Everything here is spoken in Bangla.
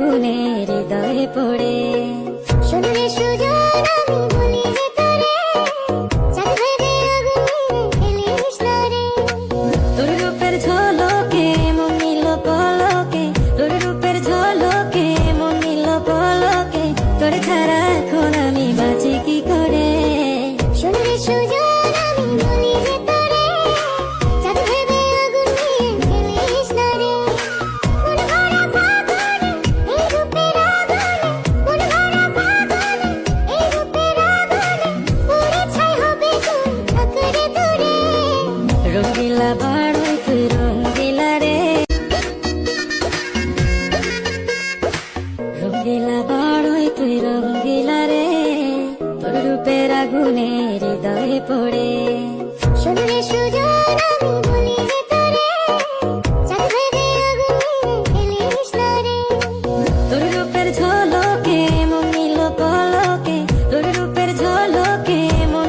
আগুনে হৃদয়ে পড়ে। শুনলে সুজন আমি বলি যে তোরে, চাঁদ ভেবে আগুনে ফেলিস না রে। তোর রূপের ঝলকে মন নিল পলকে, তোর রূপের ঝলকে মন নিল পলকে, তোর ছাড়া এখন আমি বাঁচি কি করে। শুনলে সুজন আমি বলি যে তোরে, চাঁদ ভেবে আগুনে ফেলিস না রে। মন ভরা ফাগুনে এই রূপের আগুনে, মন ভরা ফাগুনে এই রূপের আগুনে, পুড়ে ছাই হবে তুই থাকরে দূরে। রঙ্গিলা বাড়ই তুই রঙ্গিলা রে, রঙ্গিলা বাড়ই তুই রঙ্গিলা রে, তোর রূপের আগুনে হৃদয়ে পড়ে।